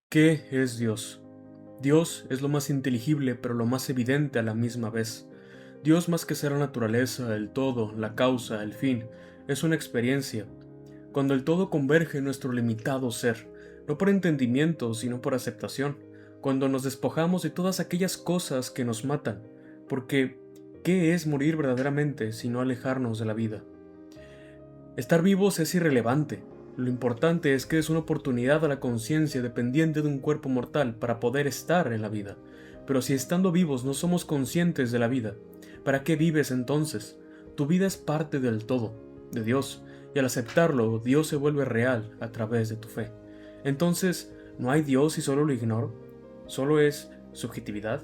¿Qué es Dios? Dios es lo más inteligible, pero lo más evidente a la misma vez. Dios, más que ser la naturaleza, el todo, la causa, el fin, es una experiencia. Cuando el todo converge en nuestro limitado ser, no por entendimiento, sino por aceptación. Cuando nos despojamos de todas aquellas cosas que nos matan. Porque, ¿qué es morir verdaderamente sino alejarnos de la vida? Estar vivos es irrelevante. Lo importante es que es una oportunidad a la conciencia dependiente de un cuerpo mortal para poder estar en la vida. Pero si estando vivos no somos conscientes de la vida, ¿para qué vives entonces? Tu vida es parte del todo, de Dios, y al aceptarlo, Dios se vuelve real a través de tu fe. Entonces, ¿no hay Dios si solo lo ignoro? ¿Solo es subjetividad?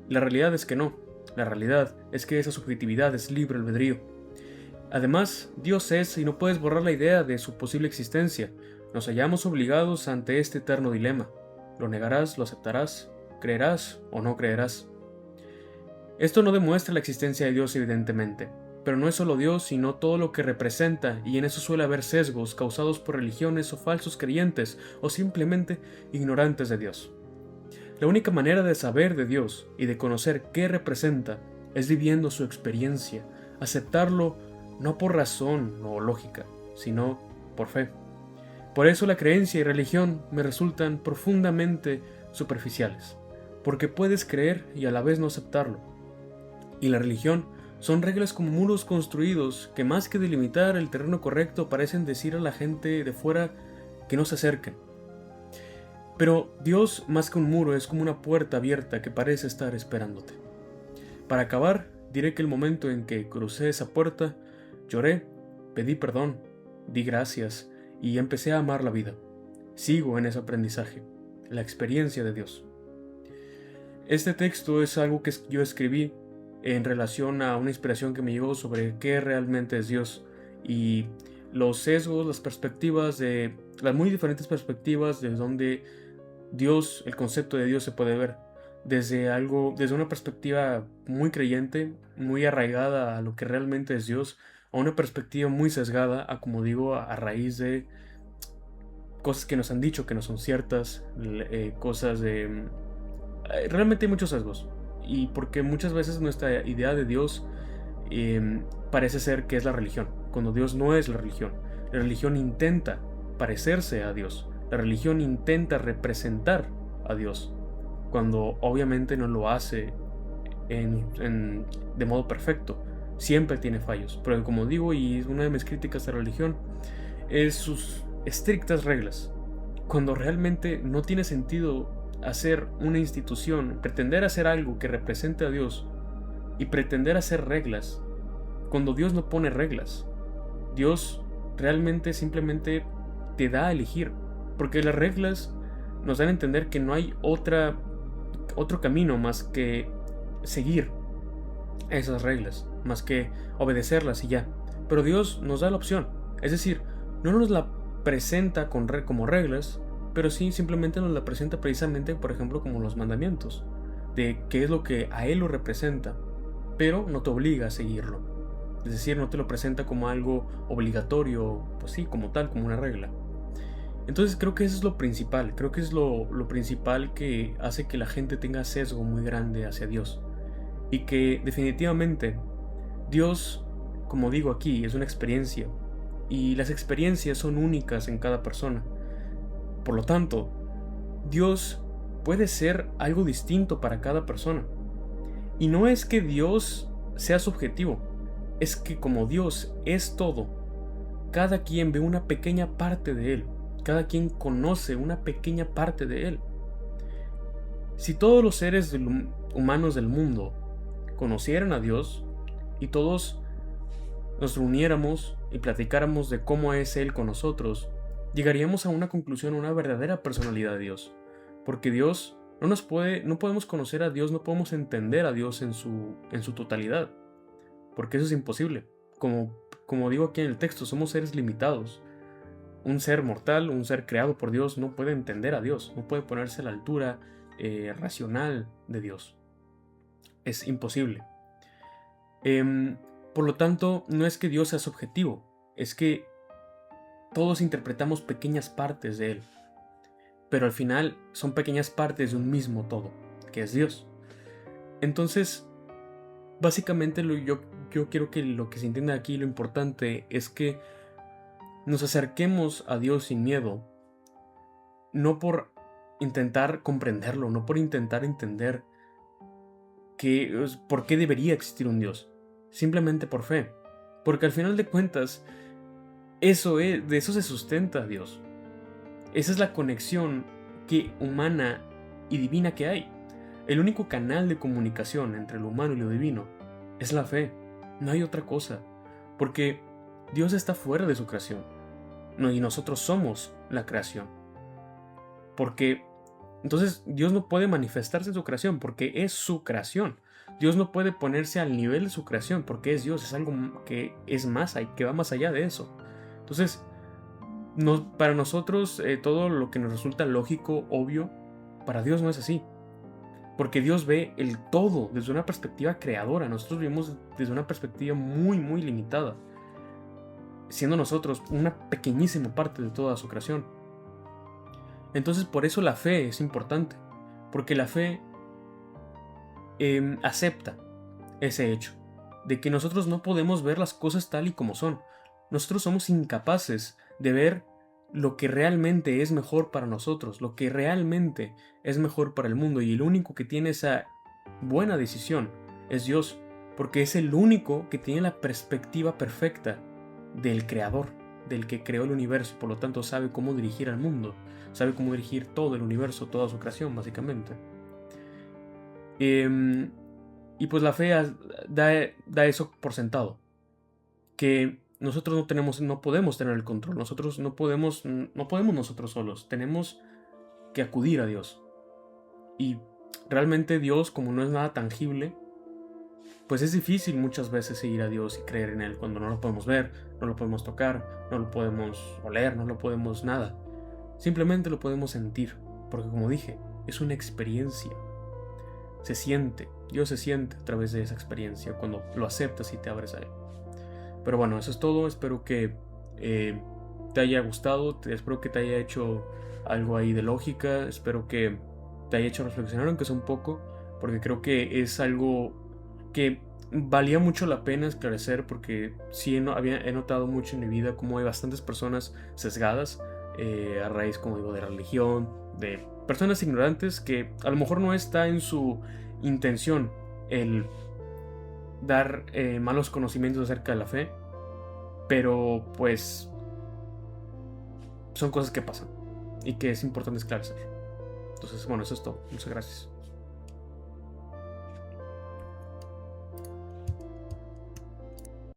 La realidad es que no. La realidad es que esa subjetividad es libre albedrío. Además, Dios es y no puedes borrar la idea de su posible existencia. Nos hallamos obligados ante este eterno dilema. ¿Lo negarás, lo aceptarás, creerás o no creerás? Esto no demuestra la existencia de Dios evidentemente, pero no es solo Dios, sino todo lo que representa, y en eso suele haber sesgos causados por religiones o falsos creyentes o simplemente ignorantes de Dios. La única manera de saber de Dios y de conocer qué representa es viviendo su experiencia, aceptarlo no por razón o lógica, sino por fe. Por eso la creencia y religión me resultan profundamente superficiales, porque puedes creer y a la vez no aceptarlo. Y la religión son reglas como muros construidos que más que delimitar el terreno correcto parecen decir a la gente de fuera que no se acerquen. Pero Dios, más que un muro, es como una puerta abierta que parece estar esperándote. Para acabar, diré que el momento en que crucé esa puerta, lloré, pedí perdón, di gracias y empecé a amar la vida. Sigo en ese aprendizaje, la experiencia de Dios. Este texto es algo que yo escribí en relación a una inspiración que me llegó sobre qué realmente es Dios y los sesgos, las muy diferentes perspectivas de donde Dios, el concepto de Dios se puede ver desde una perspectiva muy creyente, muy arraigada a lo que realmente es Dios, a una perspectiva muy sesgada a, como digo, a raíz de cosas que nos han dicho que no son ciertas, cosas de... realmente hay muchos sesgos. Y porque muchas veces nuestra idea de Dios parece ser que es la religión, cuando Dios no es la religión. La religión intenta parecerse a Dios. La religión intenta representar a Dios, cuando obviamente no lo hace de modo perfecto. Siempre tiene fallos. Pero como digo, y una de mis críticas a la religión, es sus estrictas reglas. Cuando realmente no tiene sentido hacer una institución, pretender hacer algo que represente a Dios y pretender hacer reglas, cuando Dios no pone reglas. Dios realmente simplemente te da a elegir, porque las reglas nos dan a entender que no hay otro camino más que seguir esas reglas, más que obedecerlas y ya. Pero Dios nos da la opción, es decir, no nos la presenta como reglas, pero sí simplemente nos la presenta precisamente, por ejemplo, como los mandamientos, de qué es lo que a Él lo representa, pero no te obliga a seguirlo. Es decir, no te lo presenta como algo obligatorio, pues sí, como tal, como una regla. Entonces creo que eso es lo principal, creo que es lo principal que hace que la gente tenga sesgo muy grande hacia Dios. Y que definitivamente Dios, como digo aquí, es una experiencia. Y las experiencias son únicas en cada persona. Por lo tanto, Dios puede ser algo distinto para cada persona. Y no es que Dios sea subjetivo, es que como Dios es todo, cada quien ve una pequeña parte de Él, cada quien conoce una pequeña parte de Él. Si todos los seres humanos del mundo conocieran a Dios y todos nos reuniéramos y platicáramos de cómo es Él con nosotros, llegaríamos a una conclusión, una verdadera personalidad de Dios. Porque Dios no podemos conocer a Dios, no podemos entender a Dios en su totalidad. Porque eso es imposible. Como digo aquí en el texto, somos seres limitados. Un ser mortal, un ser creado por Dios, no puede entender a Dios, no puede ponerse a la altura racional de Dios. Es imposible. Em, por lo tanto, no es que Dios sea subjetivo, es que todos interpretamos pequeñas partes de Él. pero al final son pequeñas partes de un mismo todo, que es Dios. Entonces, básicamente yo quiero que lo que se entienda aquí, lo importante es que nos acerquemos a Dios sin miedo, no por intentar comprenderlo, no por intentar entender por qué debería existir un Dios, simplemente por fe, porque al final de cuentas, de eso se sustenta Dios. Esa es la conexión humana y divina que hay. El único canal de comunicación entre lo humano y lo divino es la fe, no hay otra cosa, porque Dios está fuera de su creación, y nosotros somos la creación. Porque entonces Dios no puede manifestarse en su creación porque es su creación. Dios no puede ponerse al nivel de su creación porque es Dios, es algo que es que va más allá de eso. Entonces, para nosotros todo lo que nos resulta lógico, obvio, para Dios no es así. Porque Dios ve el todo desde una perspectiva creadora. Nosotros vivimos desde una perspectiva muy, muy limitada, siendo nosotros una pequeñísima parte de toda su creación. Entonces por eso la fe es importante, porque la fe acepta ese hecho, de que nosotros no podemos ver las cosas tal y como son. Nosotros somos incapaces de ver lo que realmente es mejor para nosotros, lo que realmente es mejor para el mundo, y el único que tiene esa buena decisión es Dios, porque es el único que tiene la perspectiva perfecta del creador, del que creó el universo, y por lo tanto sabe cómo dirigir al mundo, sabe cómo dirigir todo el universo, toda su creación, básicamente. Y pues la fe da eso por sentado, que nosotros no podemos tener el control, nosotros no podemos nosotros solos, tenemos que acudir a Dios. Y realmente Dios, como no es nada tangible, pues es difícil muchas veces seguir a Dios y creer en Él cuando no lo podemos ver, no lo podemos tocar, no lo podemos oler, no lo podemos nada. Simplemente lo podemos sentir, porque como dije, es una experiencia. Se siente, Dios se siente a través de esa experiencia cuando lo aceptas y te abres a Él. Pero bueno, eso es todo. Espero que te haya gustado, espero que te haya hecho algo ahí de lógica, espero que te haya hecho reflexionar, aunque sea un poco, porque creo que es algo que valía mucho la pena esclarecer, porque sí he notado mucho en mi vida cómo hay bastantes personas sesgadas a raíz, como digo, de religión, de personas ignorantes que a lo mejor no está en su intención el dar malos conocimientos acerca de la fe, pero pues son cosas que pasan y que es importante esclarecer. Entonces, bueno, eso es todo. Muchas gracias.